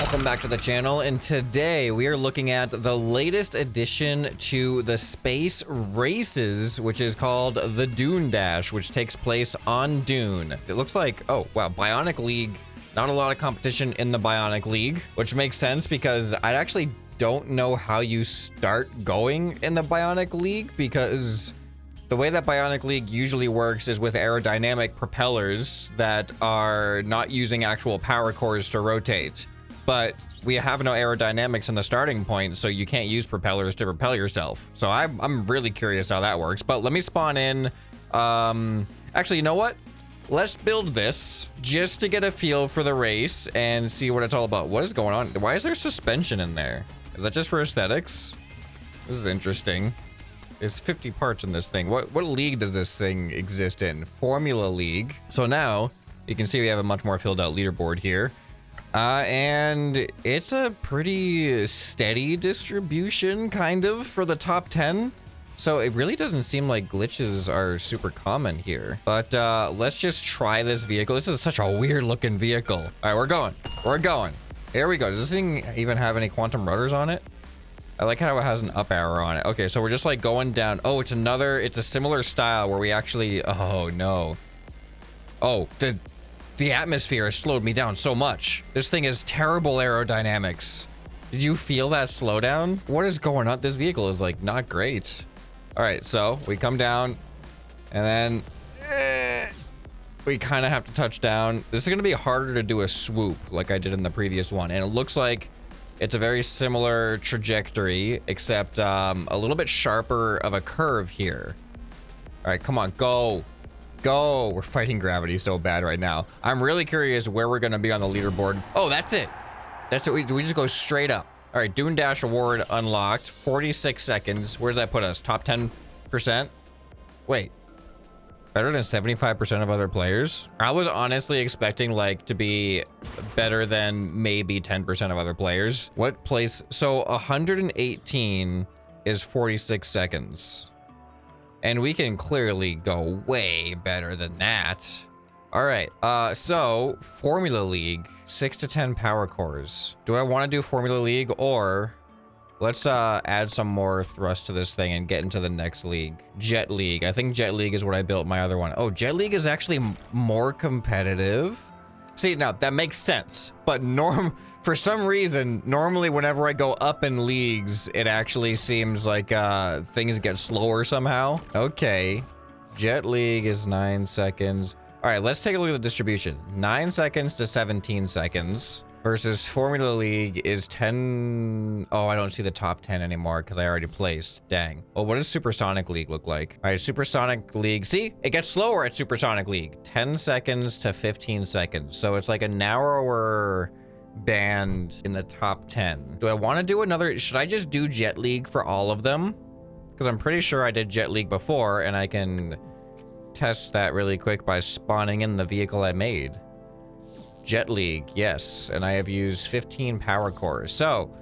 Welcome back to the channel, and today we are looking at the latest addition to the space races, which is called the Dune Dash, which takes place on Dune. It looks like, oh wow, Bionic League. Not a lot of competition in the Bionic League, which makes sense because I actually don't know how you start going in the Bionic League, because the way that Bionic League usually works is with aerodynamic propellers that are not using actual power cores to rotate. But we have no aerodynamics in the starting point, so you can't use propellers to propel yourself. So I'm really curious how that works. But let me spawn in. Actually, you know what? Let's build this just to get a feel for the race and see what it's all about. What is going on? Why is there suspension in there? Is that just for aesthetics? This is interesting. There's 50 parts in this thing. What league does this thing exist in? Formula League. So now you can see we have a much more filled out leaderboard here. And it's a pretty steady distribution, kind of, for the top 10. So it really doesn't seem like glitches are super common here. But let's just try this vehicle. This is such a weird looking vehicle. All right, we're going. We're going. Here we go. Does this thing even have any quantum rudders on it? I like how it has an up arrow on it. Okay, so we're just like going down. Oh, it's a similar style where we actually, oh no. Oh, the atmosphere has slowed me down so much. This thing has terrible aerodynamics. Did you feel that slowdown? What is going on? This vehicle is like not great. All right, so we come down and then we kind of have to touch down. This is going to be harder to do a swoop like I did in the previous one. And it looks like it's a very similar trajectory, except a little bit sharper of a curve here. All right, come on, go. Go. We're fighting gravity so bad right now. I'm really curious where we're going to be on the leaderboard. Oh, that's it. That's it. We just go straight up. All right, Dune Dash award unlocked. 46 seconds. Where does that put us? Top 10%? Wait. Better than 75% of other players? I was honestly expecting like to be better than maybe 10% of other players. What place? So 118 is 46 seconds. And we can clearly go way better than that. All right, so Formula League, 6 to 10 power cores. Do I want to do Formula League, or let's add some more thrust to this thing and get into the next league? Jet League. I think Jet League is what I built my other one. Oh, Jet League is actually more competitive. See, now that makes sense, but for some reason, normally whenever I go up in leagues, it actually seems like things get slower somehow. Okay, Jet League is 9 seconds. All right, let's take a look at the distribution. 9 seconds to 17 seconds versus Formula League is 10. Oh, I don't see the top 10 anymore because I already placed. Dang. Well, what does Supersonic League look like? All right, Supersonic League. See, it gets slower at Supersonic League. 10 seconds to 15 seconds. So it's like a narrower band in the top 10. Do I want to do another? Should I just do Jet League for all of them? Because I'm pretty sure I did Jet League before, and I can test that really quick by spawning in the vehicle I made. Jet League, yes, and I have used 15 power cores. So,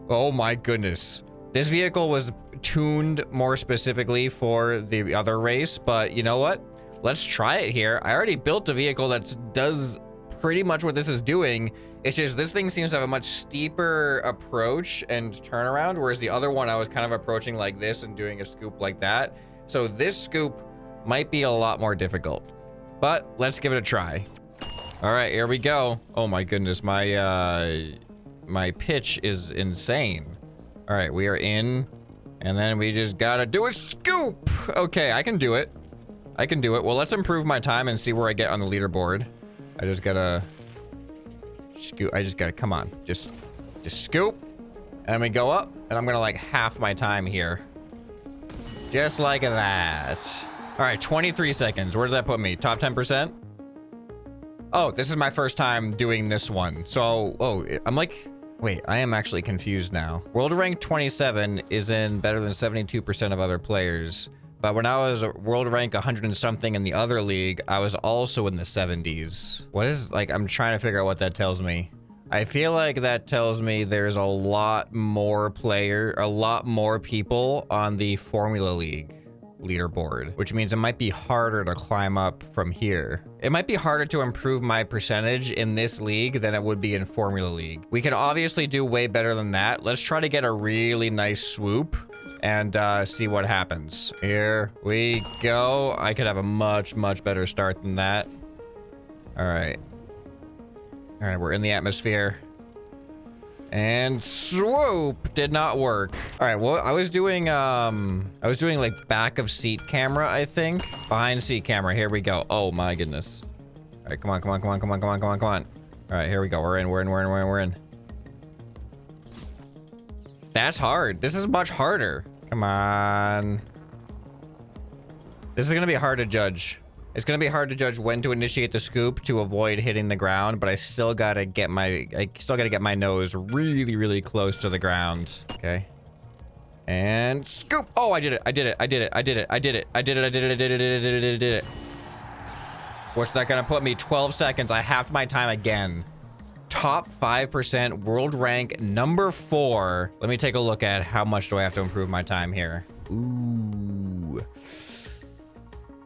oh my goodness, this vehicle was tuned more specifically for the other race, but you know what? Let's try it here. I already built a vehicle that does pretty much what this is doing. It's just this thing seems to have a much steeper approach and turnaround, whereas the other one I was kind of approaching like this and doing a scoop like that. So this scoop might be a lot more difficult, but let's give it a try. All right, here we go. Oh my goodness, my pitch is insane. All right, we are in, and then we just gotta do a scoop. Okay, I can do it. I can do it. Well, let's improve my time and see where I get on the leaderboard. I just gotta scoop. I just gotta, come on, just scoop, and we go up, and I'm gonna like half my time here, just like that. All right, 23 seconds. Where does that put me? Top 10%? Oh, this is my first time doing this one. So, oh, I'm like, wait, I am actually confused now. World rank 27 is in better than 72% of other players. But when I was world rank 100 and something in the other league, I was also in the 70s. What is, like, I'm trying to figure out what that tells me. I feel like that tells me there's a lot more people on the Formula League leaderboard, which means it might be harder to climb up from here. It might be harder to improve my percentage in this league than it would be in Formula League. We can obviously do way better than that. Let's try to get a really nice swoop and see what happens. Here we go. I could have a much, much better start than that. All right. All right, we're in the atmosphere. And swoop did not work. All right, well, I was doing like back of seat camera, I think. Behind seat camera, here we go. Oh my goodness. All right, come on, come on, come on, come on, come on, come on, come on. All right, here we go. We're in. That's hard. This is much harder. Come on. This is gonna be hard to judge. It's gonna be hard to judge when to initiate the scoop to avoid hitting the ground, but I still gotta get my nose really, really close to the ground. Okay. And scoop. Oh, I did it. What's that gonna put me? 12 seconds. I halved my time again. Top 5% world rank number 4. Let me take a look at how much do I have to improve my time here. Ooh.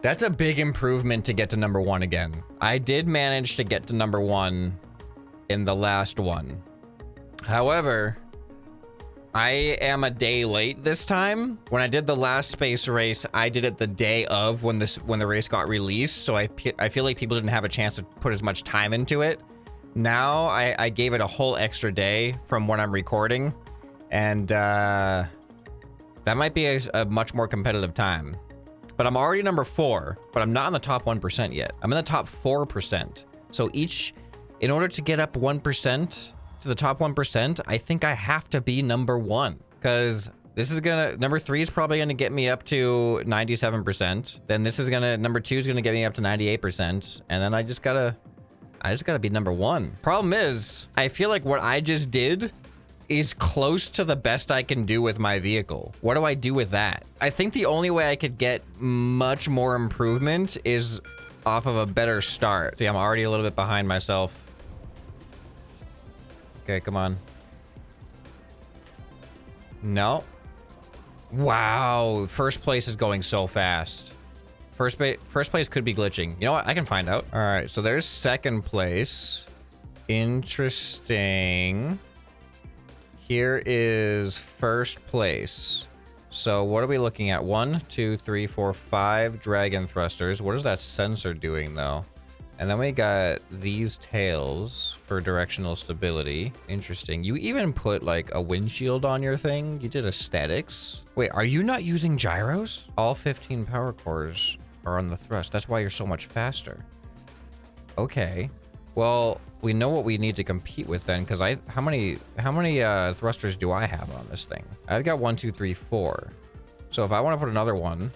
That's a big improvement to get to number 1 again. I did manage to get to number 1 in the last one. However, I am a day late this time. When I did the last space race, I did it the day of when the race got released. So I feel like people didn't have a chance to put as much time into it. Now I gave it a whole extra day from when I'm recording. And that might be a much more competitive time. But I'm already number 4, but I'm not in the top 1% yet. I'm in the top 4%. So in order to get up 1% to the top 1%, I think I have to be number 1. Because number 3 is probably gonna get me up to 97%. Then number 2 is gonna get me up to 98%. And then I just gotta be number 1. Problem is, I feel like what I just did is close to the best I can do with my vehicle. What do I do with that? I think the only way I could get much more improvement is off of a better start. See, I'm already a little bit behind myself. Okay, come on. No. Wow, first place is going so fast. First place could be glitching. You know what? I can find out. All right, so there's second place. Interesting. Here is first place. So what are we looking at? 1, 2, 3, 4, 5 dragon thrusters. What is that sensor doing though? And then we got these tails for directional stability. Interesting. You even put like a windshield on your thing. You did aesthetics. Wait, are you not using gyros? All 15 power cores are on the thrust. That's why you're so much faster. Okay. Well, we know what we need to compete with then, because how many thrusters do I have on this thing? I've got 1, 2, 3, 4. So if I want to put another one,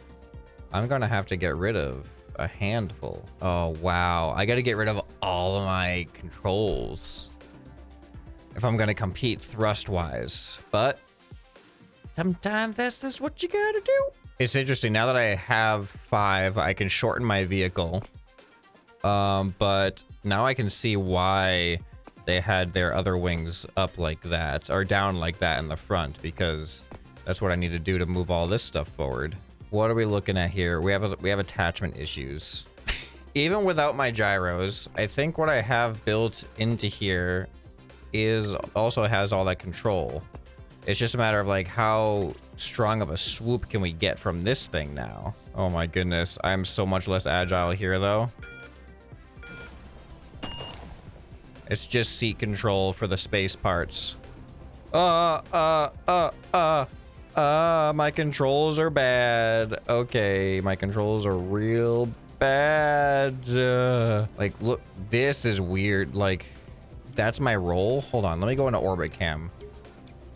I'm gonna have to get rid of a handful. Oh wow, I gotta get rid of all of my controls if I'm gonna compete thrust wise. But sometimes that's just what you gotta do. It's interesting, now that I have 5, I can shorten my vehicle. But now I can see why they had their other wings up like that, or down like that in the front, because that's what I need to do to move all this stuff forward. What are we looking at here? We have attachment issues. Even without my gyros, I think what I have built into here also has all that control. It's just a matter of like how strong of a swoop can we get from this thing now. Oh my goodness, I'm so much less agile here though. It's just seat control for the space parts. My controls are bad. Okay, my controls are real bad. Like, look, this is weird. Like, that's my roll. Hold on, let me go into orbit cam.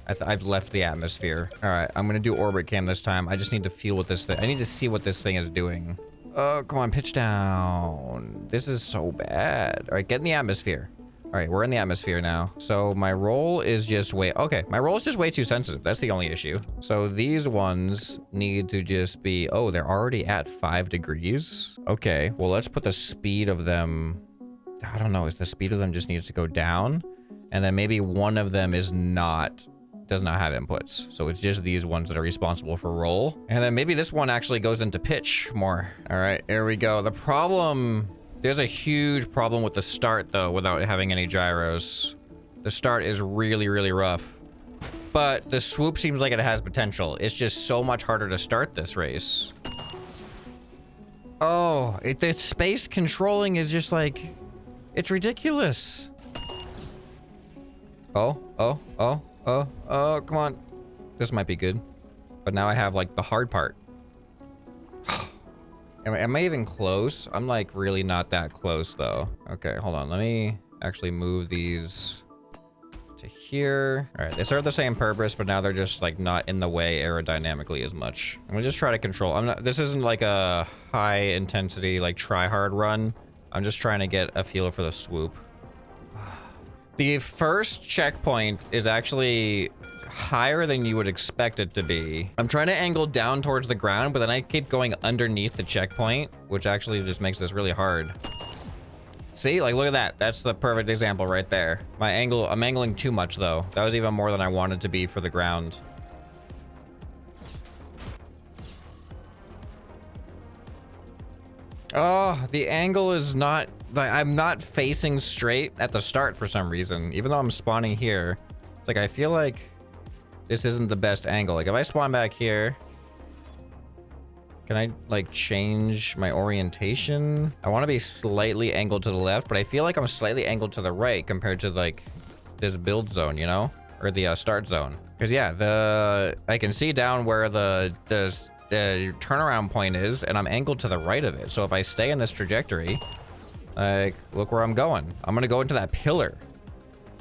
I've left the atmosphere. All right, I'm gonna do orbit cam this time. I just need to feel what this thing, I need to see what this thing is doing. Oh, come on, pitch down. This is so bad. All right, get in the atmosphere. All right, we're in the atmosphere now. So my roll is just okay, my roll is just way too sensitive. That's the only issue. So these ones need to just be, oh, they're already at 5 degrees. Okay, well, let's put the speed of them, I don't know, the speed of them just needs to go down. And then maybe one of them does not have inputs. So it's just these ones that are responsible for roll. And then maybe this one actually goes into pitch more. All right, here we go. The problem There's a huge problem with the start, though, without having any gyros. The start is really, really rough. But the swoop seems like it has potential. It's just so much harder to start this race. Oh, the space controlling is just like... It's ridiculous. Oh, come on. This might be good. But now I have, like, the hard part. Am I even close? I'm, like, really not that close, though. Okay, hold on. Let me actually move these to here. All right, they serve the same purpose, but now they're just, like, not in the way aerodynamically as much. I'm gonna just try to control. This isn't, like, a high-intensity, like, try-hard run. I'm just trying to get a feel for the swoop. The first checkpoint is actually higher than you would expect it to be. I'm trying to angle down towards the ground, but then I keep going underneath the checkpoint, which actually just makes this really hard. See, like, look at that. That's the perfect example right there. I'm angling too much, though. That was even more than I wanted to be for the ground. Oh, the angle is not... I'm not facing straight at the start for some reason, even though I'm spawning here. It's like, I feel like this isn't the best angle. Like, if I spawn back here, can I, like, change my orientation? I want to be slightly angled to the left, but I feel like I'm slightly angled to the right compared to, like, this build zone, you know? Or the start zone. Because, yeah, I can see down where the turnaround point is, and I'm angled to the right of it. So if I stay in this trajectory... Like, look where I'm going. I'm gonna go into that pillar.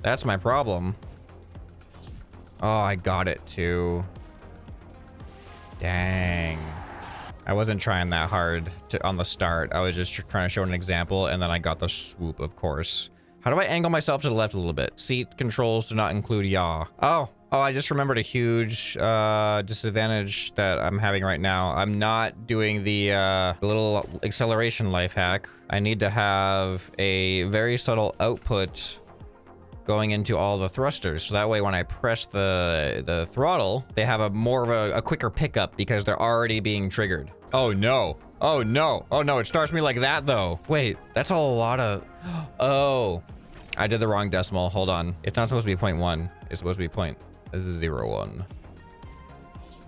That's my problem. Oh, I got it too. Dang. I wasn't trying that hard on the start. I was just trying to show an example, and then I got the swoop, of course. How do I angle myself to the left a little bit? Seat controls do not include yaw. Oh, I just remembered a huge disadvantage that I'm having right now. I'm not doing the little acceleration life hack. I need to have a very subtle output going into all the thrusters. So that way when I press the throttle, they have a quicker pickup because they're already being triggered. Oh no. Oh no. Oh no, it starts me like that though. Wait, that's a lot of... Oh, I did the wrong decimal. Hold on. It's not supposed to be 0.1. It's supposed to be 0.01.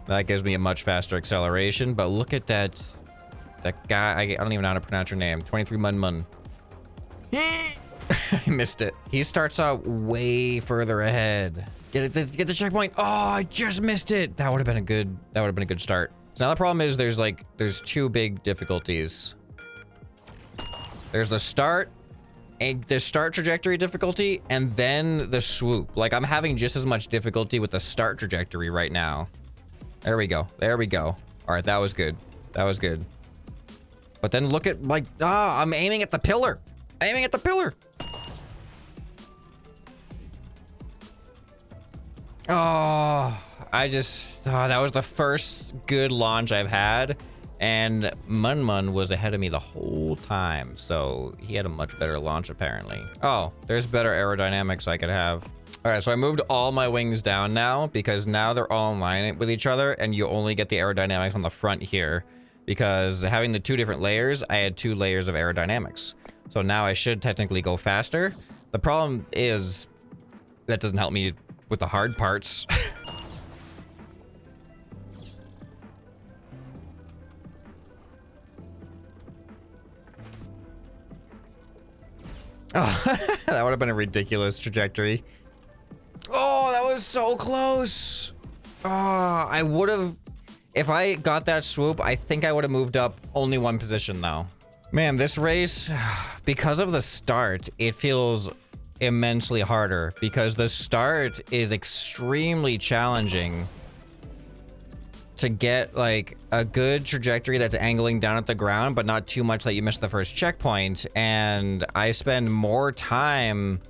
That gives me a much faster acceleration, but look at that guy. I don't even know how to pronounce your name. 23 Mun. I missed it. He starts out way further ahead. Get the checkpoint. Oh, I just missed it. That would have been a good start. So now the problem is there's two big difficulties. There's the start trajectory difficulty, and then the swoop. Like, I'm having just as much difficulty with the start trajectory right now. There we go. There we go. All right, that was good. That was good. But then look at, like, I'm aiming at the pillar. Aiming at the pillar. Oh, that was the first good launch I've had. And Mun was ahead of me the whole time, so he had a much better launch, apparently. Oh, there's better aerodynamics I could have. All right, so I moved all my wings down now, because now they're all in line with each other, and you only get the aerodynamics on the front here. Because having the two different layers, I had 2 layers of aerodynamics. So now I should technically go faster. The problem is that doesn't help me with the hard parts. Oh, that would have been a ridiculous trajectory. Oh, that was so close. Oh, I would have... If I got that swoop, I think I would have moved up only 1 position, though. Man, this race, because of the start, it feels immensely harder. Because the start is extremely challenging to get, like, a good trajectory that's angling down at the ground, but not too much that you miss the first checkpoint. And I spend more time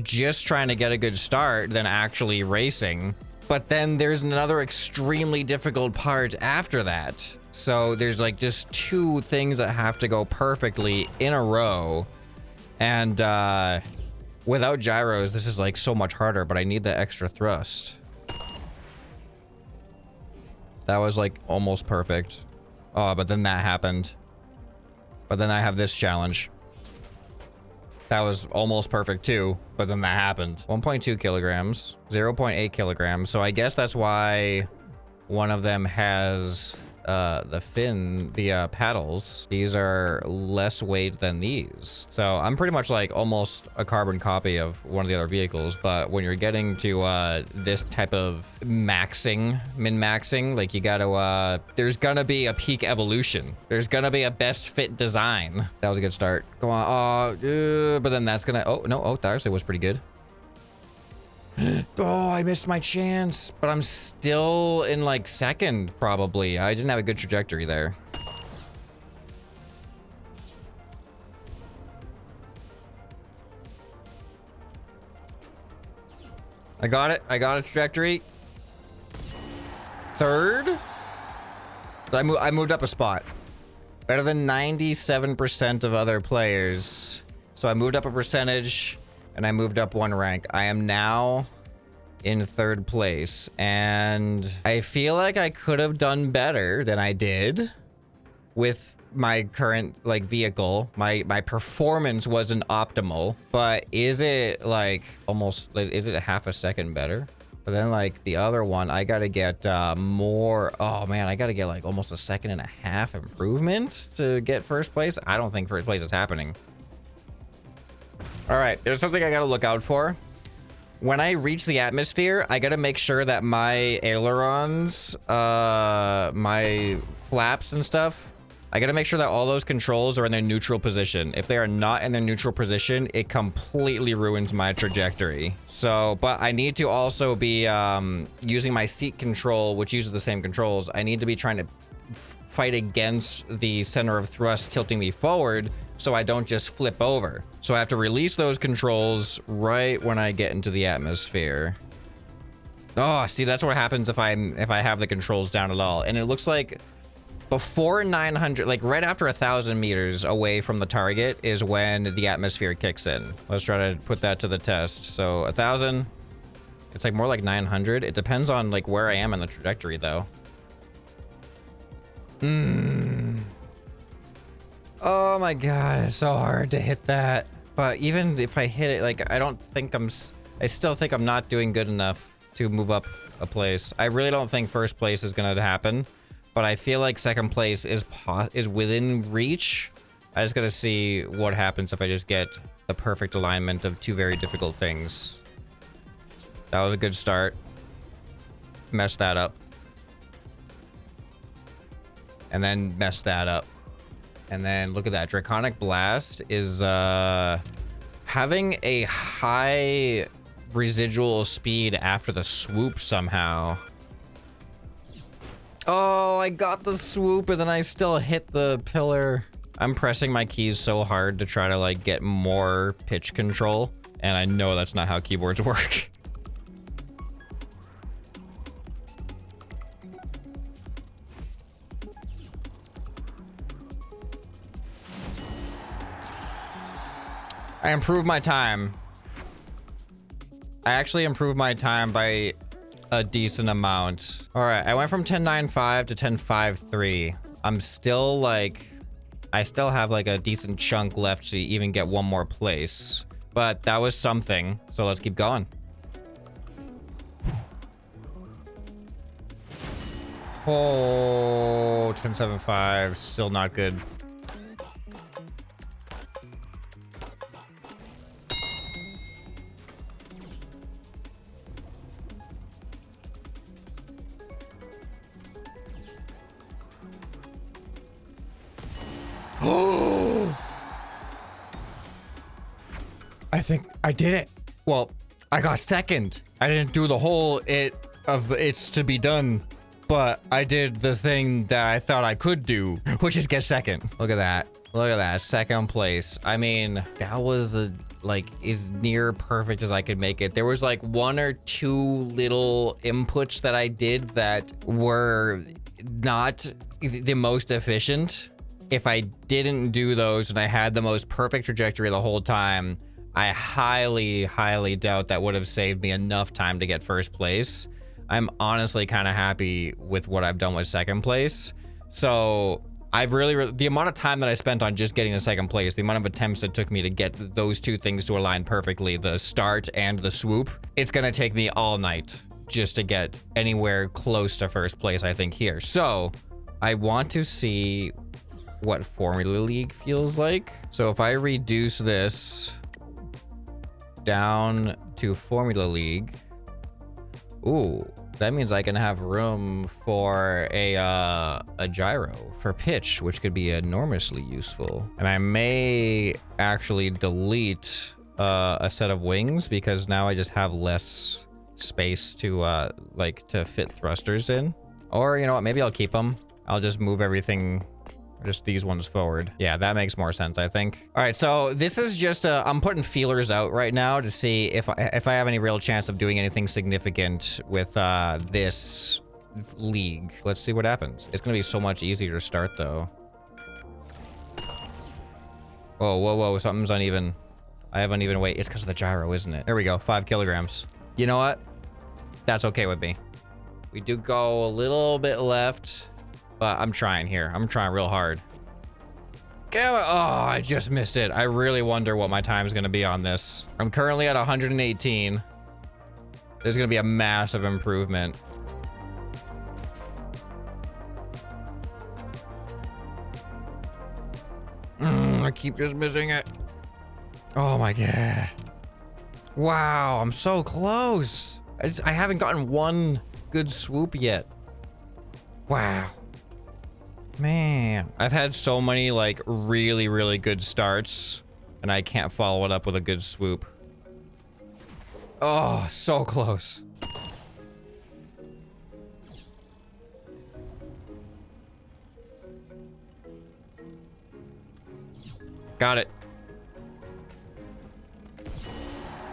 just trying to get a good start than actually racing. But then there's another extremely difficult part after that. So there's like just 2 things that have to go perfectly in a row. And without gyros, this is like so much harder, but I need the extra thrust. That was like almost perfect. Oh, but then that happened. But then I have this challenge. That was almost perfect too, but then that happened. 1.2 kilograms, 0.8 kilograms. So I guess that's why one of them has the paddles. These are less weight than these. So I'm pretty much like almost a carbon copy of one of the other vehicles. But when you're getting to this type of maxing, min-maxing, like you gotta, there's gonna be a peak evolution. There's gonna be a best fit design. That was a good start. Go on. But then that's gonna, oh no, oh, that actually was pretty good. Oh, I missed my chance, but I'm still in like second, probably. I didn't have a good trajectory there. I got it. I got a trajectory. Third. I moved up a spot. Better than 97% of other players. So I moved up a percentage. And I moved up one rank. I am now in third place. And I feel like I could have done better than I did with my current like vehicle. My performance wasn't optimal. But is it like almost, is it a half a second better? But then like the other one, I gotta get more. Oh man, I gotta get like almost a second and a half improvement to get first place. I don't think first place is happening. All right, there's something I gotta look out for. When I reach the atmosphere, I gotta make sure that my ailerons, my flaps and stuff, I gotta make sure that all those controls are in their neutral position. If they are not in their neutral position, it completely ruins my trajectory. So, but I need to also be using my seat control, which uses the same controls. I need to be trying to fight against the center of thrust tilting me forward, so I don't just flip over. So I have to release those controls right when I get into the atmosphere. Oh, see, that's what happens if I have the controls down at all. And it looks like before 900, like right after 1,000 meters away from the target is when the atmosphere kicks in. Let's try to put that to the test. So 1,000, it's like more like 900. It depends on like where I am in the trajectory though. Oh my god, it's so hard to hit that. But even if I hit it, like I still think I'm not doing good enough to move up a place. I really don't think first place is gonna happen, but I feel like second place is within reach. I just gotta see what happens if I just get the perfect alignment of two very difficult things. That was a good start. Messed that up. And then messed that up. And then look at that. Draconic Blast is having a high residual speed after the swoop somehow. Oh, I got the swoop and then I still hit the pillar. I'm pressing my keys so hard to try to like get more pitch control. And I know that's not how keyboards work. I improved my time. I actually improved my time by a decent amount. All right, I went from 10.95 to 10.53. I'm still like, I still have like a decent chunk left to even get one more place, but that was something. So let's keep going. Oh, 10.75, still not good. I think I did it. Well, I got second. I didn't do the whole it's to be done, but I did the thing that I thought I could do, which is get second. Look at that. Look at that. Second place. I mean, that was like as near perfect as I could make it. There was like one or two little inputs that I did that were not the most efficient. If I didn't do those and I had the most perfect trajectory the whole time, I highly, highly doubt that would have saved me enough time to get first place. I'm honestly kind of happy with what I've done with second place. So I've really, the amount of time that I spent on just getting to second place, the amount of attempts it took me to get those two things to align perfectly, the start and the swoop, it's gonna take me all night just to get anywhere close to first place, I think, here. So I want to see what Formula League feels like. So if I reduce this down to Formula League, ooh, that means I can have room for a gyro for pitch, which could be enormously useful. And I may actually delete a set of wings because now I just have less space to like to fit thrusters in. Or you know what, maybe I'll keep them. I'll just move everything, just these ones forward. Yeah, that makes more sense, I think. All right, so this is just I'm putting feelers out right now to see if I have any real chance of doing anything significant with this league. Let's see what happens. It's gonna be so much easier to start though. Whoa, whoa, whoa, something's uneven. I have uneven weight. It's because of the gyro, isn't it? There we go, 5 kilograms. You know what? That's okay with me. We do go a little bit left, but I'm trying here. I'm trying real hard. Oh, I just missed it. I really wonder what my time is going to be on this. I'm currently at 118. There's going to be a massive improvement. I keep just missing it. Oh my God. Wow, I'm so close. I haven't gotten one good swoop yet. Wow. Man, I've had so many like really, really good starts and I can't follow it up with a good swoop. Oh, so close. Got it.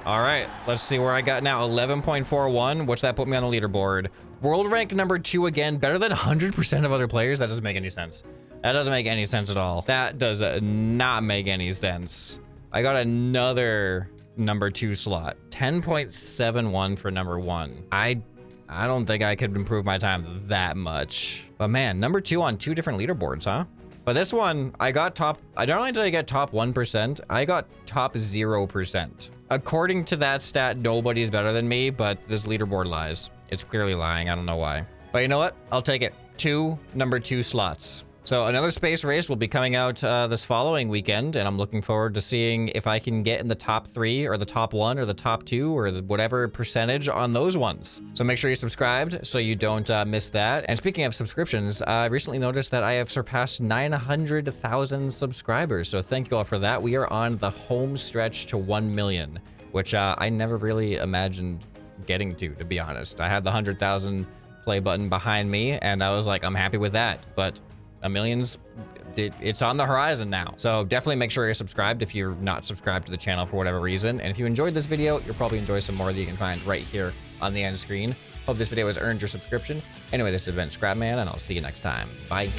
All right, let's see where I got now. 11.41, which that put me on the leaderboard. World rank number 2 again, better than 100% of other players. That doesn't make any sense. That doesn't make any sense at all. That does not make any sense. I got another number 2 slot. 10.71 for number 1. I don't think I could improve my time that much. But man, number 2 on 2 different leaderboards, huh? But this one, I got top, not only did I get top 1%, I got top 0%. According to that stat, nobody's better than me, but this leaderboard lies. It's clearly lying, I don't know why. But you know what? I'll take it. 2 number 2 slots. So another space race will be coming out this following weekend, and I'm looking forward to seeing if I can get in the top 3 or the top 1 or the top 2 or whatever percentage on those ones. So make sure you're subscribed so you don't miss that. And speaking of subscriptions, I recently noticed that I have surpassed 900,000 subscribers. So thank you all for that. We are on the home stretch to 1 million, which I never really imagined getting to be honest. I had the 100,000 play button behind me and I was like, I'm happy with that. But a million's, it's on the horizon now. So definitely make sure you're subscribed if you're not subscribed to the channel for whatever reason. And if you enjoyed this video, you'll probably enjoy some more that you can find right here on the end screen. Hope this video has earned your subscription. Anyway, this has been ScrapMan, and I'll see you next time. Bye.